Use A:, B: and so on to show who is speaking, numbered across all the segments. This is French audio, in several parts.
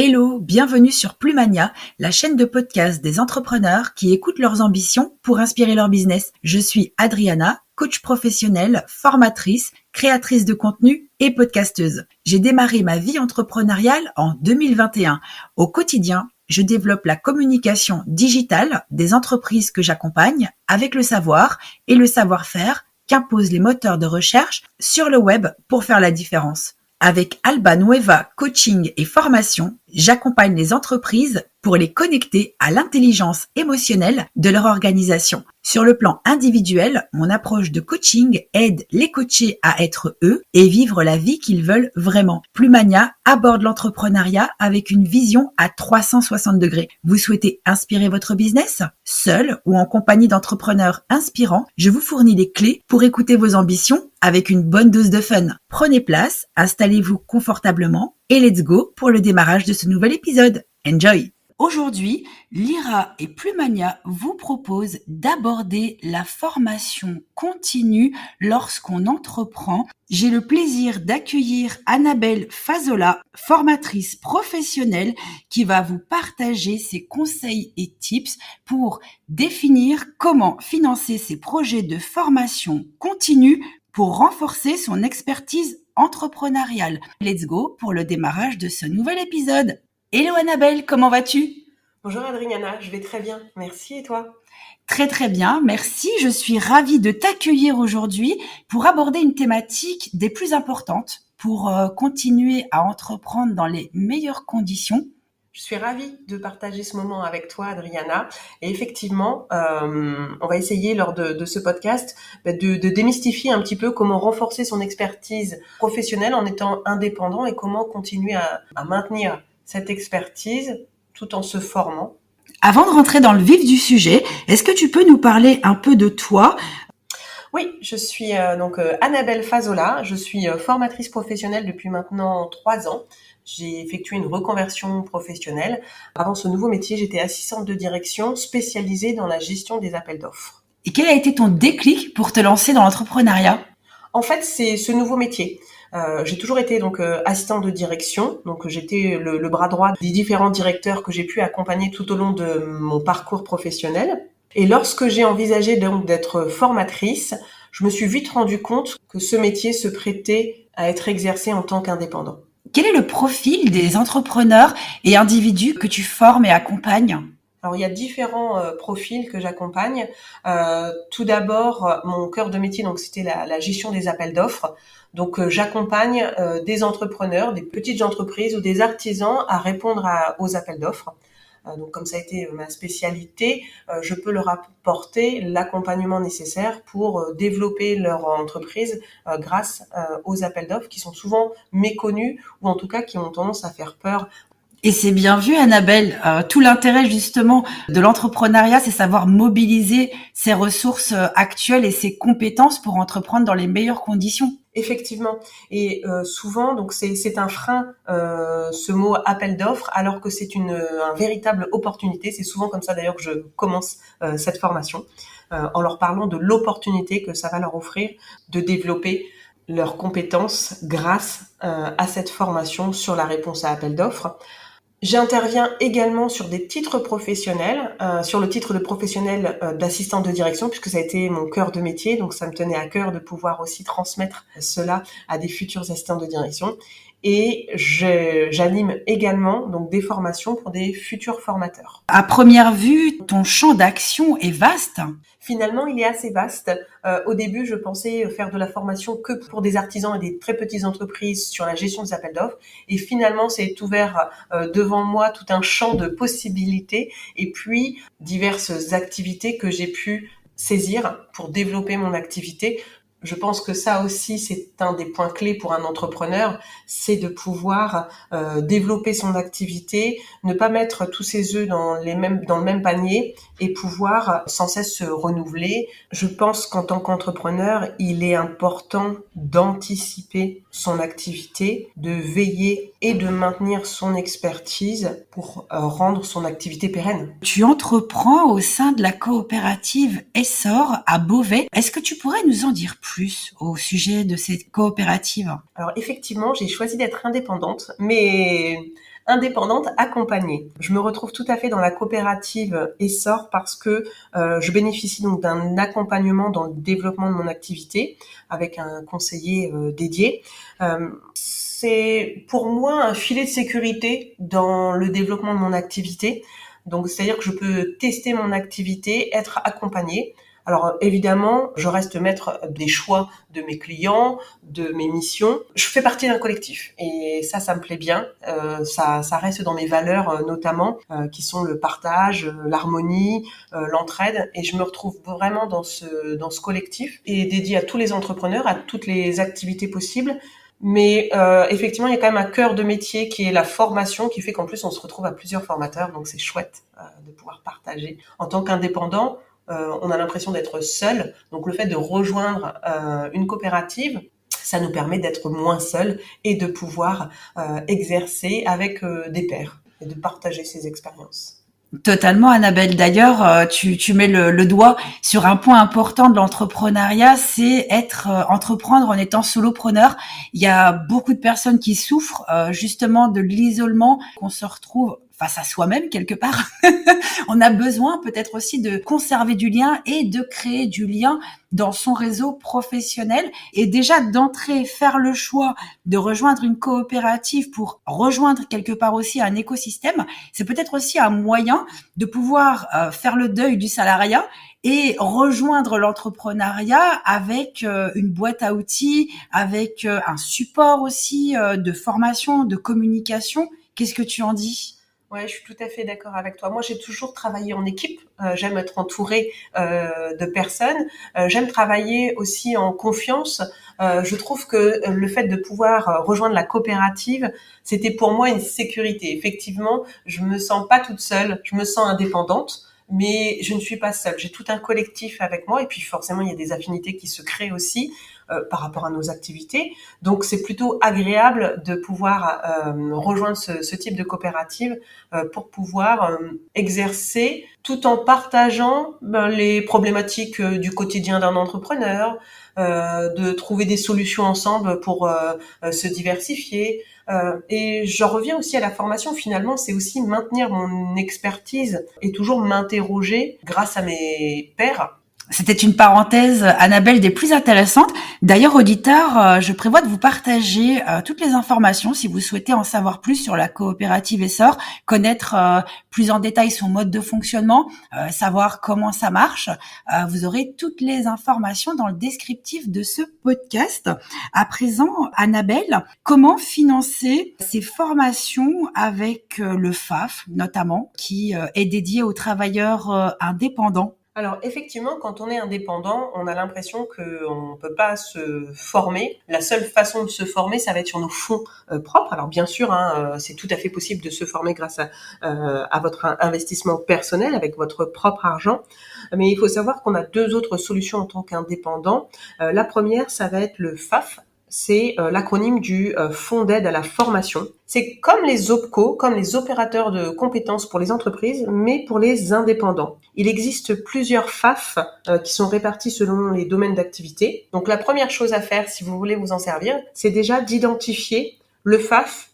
A: Hello, bienvenue sur Plumania, la chaîne de podcast des entrepreneurs qui écoutent leurs ambitions pour inspirer leur business. Je suis Adriana, coach professionnelle, formatrice, créatrice de contenu et podcasteuse. J'ai démarré ma vie entrepreneuriale en 2021. Au quotidien, je développe la communication digitale des entreprises que j'accompagne avec le savoir et le savoir-faire qu'imposent les moteurs de recherche sur le web pour faire la différence. Avec Alba Nueva Coaching et Formation, j'accompagne les entreprises pour les connecter à l'intelligence émotionnelle de leur organisation. Sur le plan individuel, mon approche de coaching aide les coachés à être eux et vivre la vie qu'ils veulent vraiment. Plumania aborde l'entrepreneuriat avec une vision à 360 degrés. Vous souhaitez inspirer votre business? Seul ou en compagnie d'entrepreneurs inspirants, je vous fournis les clés pour écouter vos ambitions avec une bonne dose de fun. Prenez place, installez-vous confortablement et let's go pour le démarrage de ce nouvel épisode. Enjoy! Aujourd'hui, Lyra et Plumania vous proposent d'aborder la formation continue lorsqu'on entreprend. J'ai le plaisir d'accueillir Annabelle Fazola, formatrice professionnelle, qui va vous partager ses conseils et tips pour définir comment financer ses projets de formation continue pour renforcer son expertise entrepreneuriale. Let's go pour le démarrage de ce nouvel épisode. Hello Annabelle, comment vas-tu?
B: Bonjour Adriana, je vais très bien, merci et toi?
A: Très bien, merci. Je suis ravie de t'accueillir aujourd'hui pour aborder une thématique des plus importantes pour continuer à entreprendre dans les meilleures conditions.
B: Je suis ravie de partager ce moment avec toi Adriana et effectivement, on va essayer lors de ce podcast de démystifier un petit peu comment renforcer son expertise professionnelle en étant indépendant et comment continuer à maintenir cette expertise tout en se formant.
A: Avant de rentrer dans le vif du sujet, est-ce que tu peux nous parler un peu de toi?
B: Oui, je suis Annabelle Fazola, je suis formatrice professionnelle depuis maintenant 3 ans. J'ai effectué une reconversion professionnelle. Avant ce nouveau métier, j'étais assistante de direction spécialisée dans la gestion des appels d'offres.
A: Et quel a été ton déclic pour te lancer dans l'entrepreneuriat?
B: En fait, c'est ce nouveau métier. J'ai toujours été assistante de direction, donc j'étais le bras droit des différents directeurs que j'ai pu accompagner tout au long de mon parcours professionnel. Et lorsque j'ai envisagé donc d'être formatrice, je me suis vite rendu compte que ce métier se prêtait à être exercé en tant qu'indépendant.
A: Quel est le profil des entrepreneurs et individus que tu formes et accompagnes?
B: Alors, il y a différents profils que j'accompagne. Tout d'abord, mon cœur de métier, donc c'était la gestion des appels d'offres. Donc, j'accompagne des entrepreneurs, des petites entreprises ou des artisans à répondre aux appels d'offres. Donc, comme ça a été ma spécialité, je peux leur apporter l'accompagnement nécessaire pour développer leur entreprise grâce aux appels d'offres qui sont souvent méconnus ou en tout cas qui ont tendance à faire peur.
A: Et c'est bien vu, Annabelle. Tout l'intérêt justement de l'entrepreneuriat, c'est savoir mobiliser ses ressources actuelles et ses compétences pour entreprendre dans les meilleures conditions.
B: Effectivement. Et souvent, donc c'est un frein, ce mot appel d'offres, alors que c'est une véritable opportunité. C'est souvent comme ça d'ailleurs que je commence cette formation, en leur parlant de l'opportunité que ça va leur offrir de développer leurs compétences grâce à cette formation sur la réponse à appel d'offres. J'interviens également sur des titres professionnels, sur le titre de professionnel d'assistante de direction, puisque ça a été mon cœur de métier, donc ça me tenait à cœur de pouvoir aussi transmettre cela à des futurs assistants de direction. Et j'anime également donc des formations pour des futurs formateurs.
A: À première vue, ton champ d'action est vaste.
B: Finalement, il est assez vaste. Au début, je pensais faire de la formation que pour des artisans et des très petites entreprises sur la gestion des appels d'offres. Et finalement, c'est ouvert devant moi tout un champ de possibilités et puis diverses activités que j'ai pu saisir pour développer mon activité. Je pense que ça aussi, c'est un des points clés pour un entrepreneur, c'est de pouvoir développer son activité, ne pas mettre tous ses œufs dans le même panier et pouvoir sans cesse se renouveler. Je pense qu'en tant qu'entrepreneur, il est important d'anticiper son activité, de veiller et de maintenir son expertise pour rendre son activité pérenne.
A: Tu entreprends au sein de la coopérative Essor à Beauvais. Est-ce que tu pourrais nous en dire plus plus au sujet de ces coopératives?
B: Alors effectivement, j'ai choisi d'être indépendante, mais indépendante accompagnée. Je me retrouve tout à fait dans la coopérative Essor parce que je bénéficie donc d'un accompagnement dans le développement de mon activité avec un conseiller dédié. C'est pour moi un filet de sécurité dans le développement de mon activité. Donc c'est-à-dire que je peux tester mon activité, être accompagnée. Alors évidemment, je reste maître des choix de mes clients, de mes missions. Je fais partie d'un collectif et ça me plaît bien. Ça reste dans mes valeurs notamment, qui sont le partage, l'harmonie, l'entraide. Et je me retrouve vraiment dans ce collectif et dédié à tous les entrepreneurs, à toutes les activités possibles. Mais effectivement, il y a quand même un cœur de métier qui est la formation, qui fait qu'en plus on se retrouve à plusieurs formateurs, donc c'est chouette de pouvoir partager. En tant qu'indépendant, on a l'impression d'être seul, donc le fait de rejoindre une coopérative, ça nous permet d'être moins seul et de pouvoir exercer avec des pairs et de partager ses expériences.
A: Totalement, Annabelle. D'ailleurs, tu mets le doigt sur un point important de l'entrepreneuriat, c'est entreprendre en étant solopreneur. Il y a beaucoup de personnes qui souffrent justement de l'isolement, qu'on se retrouve face à soi-même quelque part. On a besoin peut-être aussi de conserver du lien et de créer du lien dans son réseau professionnel, et déjà d'entrer, faire le choix de rejoindre une coopérative pour rejoindre quelque part aussi un écosystème, c'est peut-être aussi un moyen de pouvoir faire le deuil du salariat et rejoindre l'entrepreneuriat avec une boîte à outils, avec un support aussi de formation, de communication. Qu'est-ce que tu en dis ?
B: Ouais, je suis tout à fait d'accord avec toi. Moi, j'ai toujours travaillé en équipe. J'aime être entourée de personnes. J'aime travailler aussi en confiance. Je trouve que le fait de pouvoir rejoindre la coopérative, c'était pour moi une sécurité. Effectivement, je me sens pas toute seule. Je me sens indépendante, mais je ne suis pas seule. J'ai tout un collectif avec moi, et puis forcément, il y a des affinités qui se créent aussi par rapport à nos activités. Donc, c'est plutôt agréable de pouvoir rejoindre ce type de coopérative pour pouvoir exercer tout en partageant les problématiques du quotidien d'un entrepreneur, de trouver des solutions ensemble pour se diversifier. Et j'en reviens aussi à la formation. Finalement, c'est aussi maintenir mon expertise et toujours m'interroger grâce à mes pairs.
A: C'était une parenthèse, Annabelle, des plus intéressantes. D'ailleurs, auditeurs, je prévois de vous partager toutes les informations si vous souhaitez en savoir plus sur la coopérative Essor, connaître plus en détail son mode de fonctionnement, savoir comment ça marche. Vous aurez toutes les informations dans le descriptif de ce podcast. À présent, Annabelle, comment financer ces formations avec le FAF, notamment, qui est dédié aux travailleurs indépendants?
B: Alors effectivement, quand on est indépendant, on a l'impression qu'on ne peut pas se former. La seule façon de se former, ça va être sur nos fonds propres. Alors bien sûr, c'est tout à fait possible de se former grâce à votre investissement personnel, avec votre propre argent. Mais il faut savoir qu'on a deux autres solutions en tant qu'indépendant. La première, ça va être le FAF. C'est l'acronyme du Fonds d'aide à la formation. C'est comme les OPCO, comme les opérateurs de compétences pour les entreprises, mais pour les indépendants. Il existe plusieurs FAF qui sont répartis selon les domaines d'activité. Donc la première chose à faire, si vous voulez vous en servir, c'est déjà d'identifier le FAF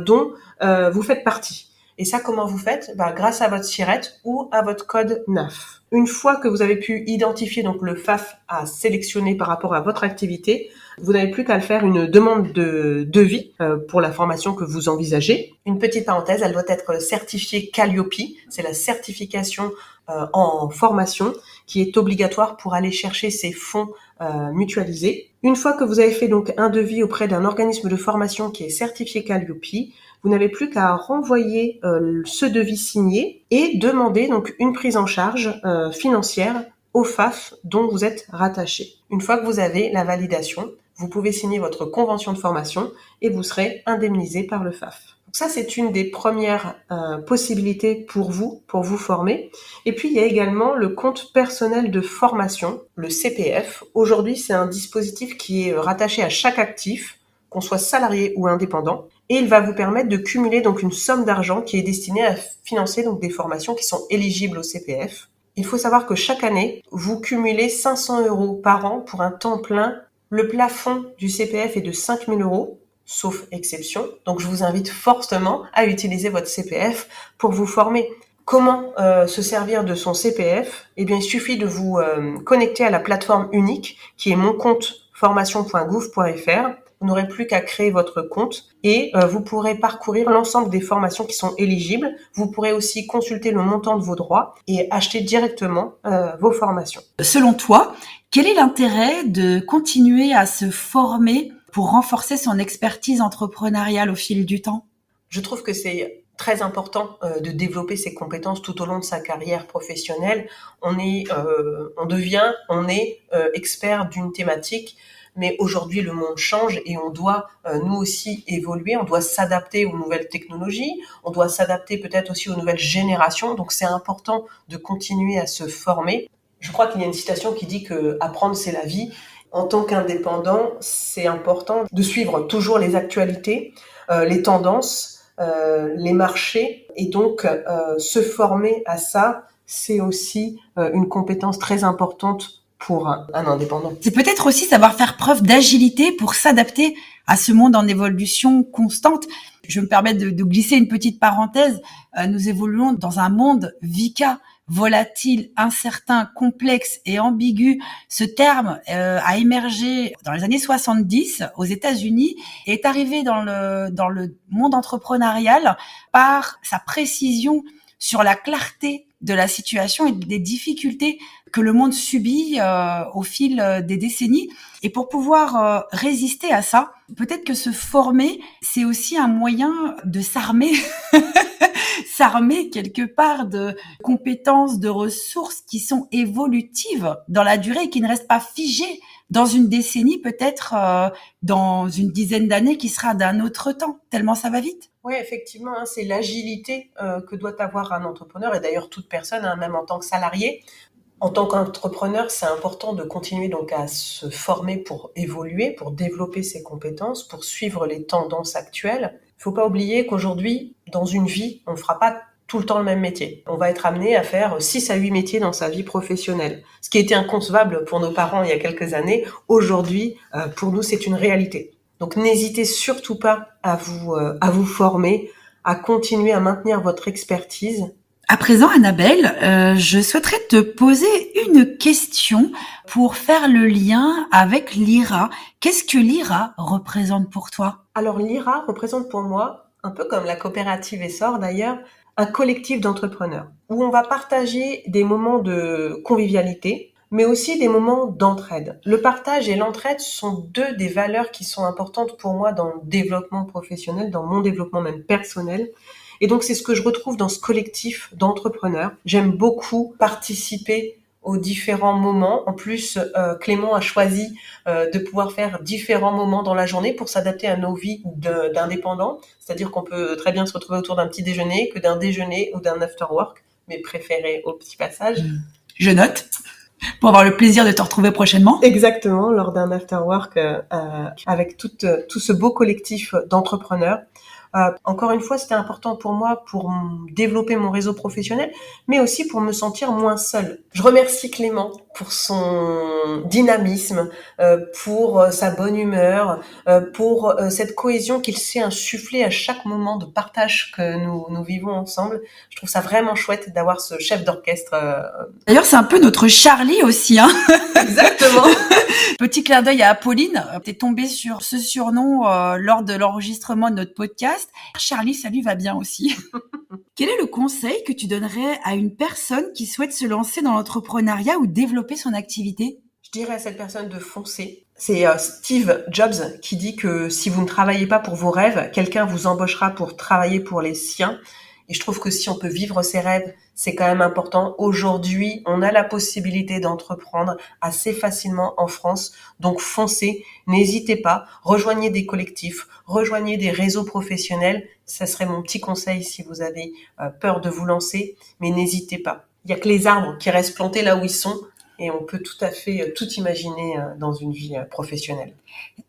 B: dont vous faites partie. Et ça, comment vous faites ? Grâce à votre SIRET ou à votre code NAF. Une fois que vous avez pu identifier donc le FAF à sélectionner par rapport à votre activité, vous n'avez plus qu'à le faire une demande de devis pour la formation que vous envisagez. Une petite parenthèse, elle doit être certifiée Calliope. C'est la certification en formation qui est obligatoire pour aller chercher ces fonds mutualisés. Une fois que vous avez fait donc un devis auprès d'un organisme de formation qui est certifié Calliope, vous n'avez plus qu'à renvoyer ce devis signé et demander donc une prise en charge financière au FAF dont vous êtes rattaché. Une fois que vous avez la validation, vous pouvez signer votre convention de formation et vous serez indemnisé par le FAF. Donc ça, c'est une des premières possibilités pour vous former. Et puis, il y a également le compte personnel de formation, le CPF. Aujourd'hui, c'est un dispositif qui est rattaché à chaque actif, qu'on soit salarié ou indépendant. Et il va vous permettre de cumuler donc une somme d'argent qui est destinée à financer donc des formations qui sont éligibles au CPF. Il faut savoir que chaque année, vous cumulez 500 € par an pour un temps plein. Le plafond du CPF est de 5 000 €, sauf exception. Donc, je vous invite fortement à utiliser votre CPF pour vous former. Comment se servir de son CPF ? Eh bien, il suffit de vous connecter à la plateforme unique qui est moncompteformation.gouv.fr. Vous n'aurez plus qu'à créer votre compte et vous pourrez parcourir l'ensemble des formations qui sont éligibles. Vous pourrez aussi consulter le montant de vos droits et acheter directement vos formations.
A: Selon toi, quel est l'intérêt de continuer à se former pour renforcer son expertise entrepreneuriale au fil du temps ?
B: Je trouve que c'est très important de développer ses compétences tout au long de sa carrière professionnelle. On est expert d'une thématique, mais aujourd'hui le monde change et on doit nous aussi évoluer, on doit s'adapter aux nouvelles technologies, on doit s'adapter peut-être aussi aux nouvelles générations, donc c'est important de continuer à se former. Je crois qu'il y a une citation qui dit que apprendre c'est la vie. En tant qu'indépendant, c'est important de suivre toujours les actualités, les tendances, les marchés, et donc se former à ça, c'est aussi une compétence très importante pour un indépendant.
A: C'est peut-être aussi savoir faire preuve d'agilité pour s'adapter à ce monde en évolution constante. Je me permets de glisser une petite parenthèse. Nous évoluons dans un monde VUCA, volatile, incertain, complexe et ambigu. Ce terme a émergé dans les années 70 aux États-Unis et est arrivé dans le monde entrepreneurial par sa précision sur la clarté de la situation et des difficultés que le monde subit au fil des décennies. Et pour pouvoir résister à ça, peut-être que se former, c'est aussi un moyen de s'armer, s'armer quelque part de compétences, de ressources qui sont évolutives dans la durée et qui ne restent pas figées dans une décennie, peut-être dans une dizaine d'années qui sera d'un autre temps, tellement ça va vite.
B: Oui, effectivement, c'est l'agilité que doit avoir un entrepreneur, et d'ailleurs toute personne, même en tant que salarié. En tant qu'entrepreneur, c'est important de continuer donc à se former pour évoluer, pour développer ses compétences, pour suivre les tendances actuelles. Il ne faut pas oublier qu'aujourd'hui, dans une vie, on ne fera pas tout le temps le même métier. On va être amené à faire 6 à 8 métiers dans sa vie professionnelle. Ce qui était inconcevable pour nos parents il y a quelques années, aujourd'hui, pour nous, c'est une réalité. Donc n'hésitez surtout pas à vous former, à continuer à maintenir votre expertise.
A: À présent, Annabelle, je souhaiterais te poser une question pour faire le lien avec l'IRA. Qu'est-ce que l'IRA représente pour toi ?
B: Alors l'IRA représente pour moi, un peu comme la coopérative Essor d'ailleurs, un collectif d'entrepreneurs où on va partager des moments de convivialité, mais aussi des moments d'entraide. Le partage et l'entraide sont deux des valeurs qui sont importantes pour moi dans le développement professionnel, dans mon développement même personnel. Et donc, c'est ce que je retrouve dans ce collectif d'entrepreneurs. J'aime beaucoup participer aux différents moments. En plus, Clément a choisi de pouvoir faire différents moments dans la journée pour s'adapter à nos vies d'indépendants. C'est-à-dire qu'on peut très bien se retrouver autour d'un petit déjeuner, que d'un déjeuner ou d'un after work, mais préféré au petit passage.
A: Je note, pour avoir le plaisir de te retrouver prochainement.
B: Exactement, lors d'un after work avec tout ce beau collectif d'entrepreneurs. Encore une fois, c'était important pour moi pour développer mon réseau professionnel, mais aussi pour me sentir moins seule. Je remercie Clément pour son dynamisme, pour sa bonne humeur, pour cette cohésion qu'il sait insuffler à chaque moment de partage que nous vivons ensemble. Je trouve ça vraiment chouette d'avoir ce chef d'orchestre.
A: D'ailleurs, c'est un peu notre Charlie aussi, hein.
B: Exactement.
A: Petit clin d'œil à Apolline. T'es tombée sur ce surnom lors de l'enregistrement de notre podcast. Charlie, ça lui va bien aussi. Quel est le conseil que tu donnerais à une personne qui souhaite se lancer dans l'entrepreneuriat ou développer son activité ?
B: Je dirais à cette personne de foncer. C'est Steve Jobs qui dit que si vous ne travaillez pas pour vos rêves, quelqu'un vous embauchera pour travailler pour les siens. Et je trouve que si on peut vivre ses rêves, c'est quand même important. Aujourd'hui, on a la possibilité d'entreprendre assez facilement en France. Donc foncez, n'hésitez pas, rejoignez des collectifs, rejoignez des réseaux professionnels. Ça serait mon petit conseil si vous avez peur de vous lancer, mais n'hésitez pas. Il n'y a que les arbres qui restent plantés là où ils sont. Et on peut tout à fait tout imaginer dans une vie professionnelle.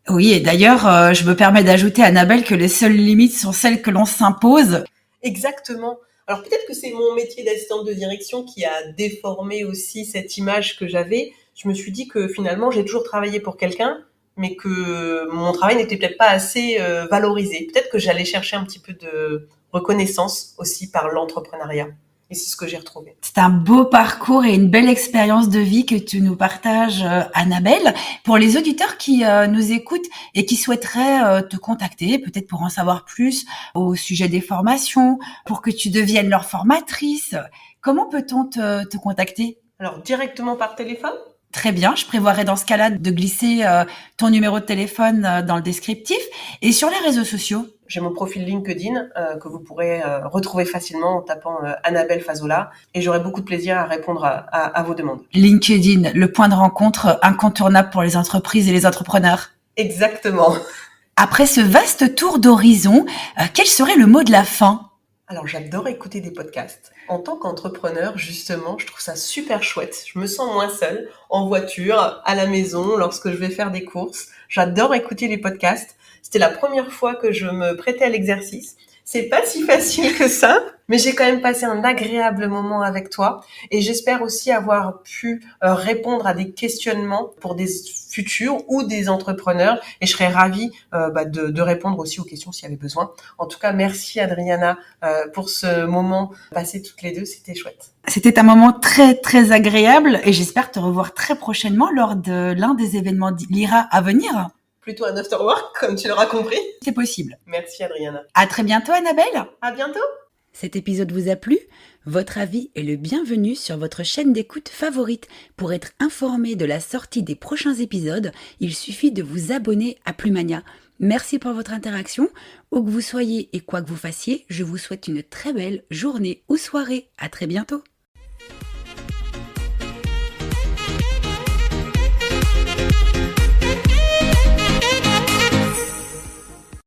A: Oui, et d'ailleurs, je me permets d'ajouter, Annabelle, que les seules limites sont celles que l'on s'impose.
B: Exactement. Alors peut-être que c'est mon métier d'assistante de direction qui a déformé aussi cette image que j'avais. Je me suis dit que finalement, j'ai toujours travaillé pour quelqu'un, mais que mon travail n'était peut-être pas assez valorisé. Peut-être que j'allais chercher un petit peu de reconnaissance aussi par l'entrepreneuriat. Et c'est ce que j'ai retrouvé.
A: C'est un beau parcours et une belle expérience de vie que tu nous partages, Annabelle. Pour les auditeurs qui nous écoutent et qui souhaiteraient te contacter, peut-être pour en savoir plus au sujet des formations, pour que tu deviennes leur formatrice, comment peut-on te contacter ?
B: Alors, directement par téléphone ?
A: Très bien, je prévoirais dans ce cas-là de glisser ton numéro de téléphone dans le descriptif. Et sur les réseaux sociaux ?
B: J'ai mon profil LinkedIn que vous pourrez retrouver facilement en tapant Annabelle Fazola, et j'aurai beaucoup de plaisir à répondre à vos demandes.
A: LinkedIn, le point de rencontre incontournable pour les entreprises et les entrepreneurs.
B: Exactement.
A: Après ce vaste tour d'horizon, quel serait le mot de la fin ?
B: Alors, j'adore écouter des podcasts. En tant qu'entrepreneur, justement, je trouve ça super chouette. Je me sens moins seule, en voiture, à la maison, lorsque je vais faire des courses. J'adore écouter les podcasts. C'était la première fois que je me prêtais à l'exercice. C'est pas si facile que ça, mais j'ai quand même passé un agréable moment avec toi, et j'espère aussi avoir pu répondre à des questionnements pour des futurs ou des entrepreneurs, et je serais ravie de répondre aussi aux questions s'il y avait besoin. En tout cas, merci Adriana pour ce moment passé toutes les deux, c'était chouette.
A: C'était un moment très très agréable et j'espère te revoir très prochainement lors de l'un des événements Lyra à venir.
B: Plutôt un afterwork, comme tu l'auras compris.
A: C'est possible.
B: Merci Adriana.
A: À très bientôt Annabelle.
B: À bientôt.
A: Cet épisode vous a plu ? Votre avis est le bienvenu sur votre chaîne d'écoute favorite. Pour être informé de la sortie des prochains épisodes, il suffit de vous abonner à Plumania. Merci pour votre interaction. Où que vous soyez et quoi que vous fassiez, je vous souhaite une très belle journée ou soirée. À très bientôt.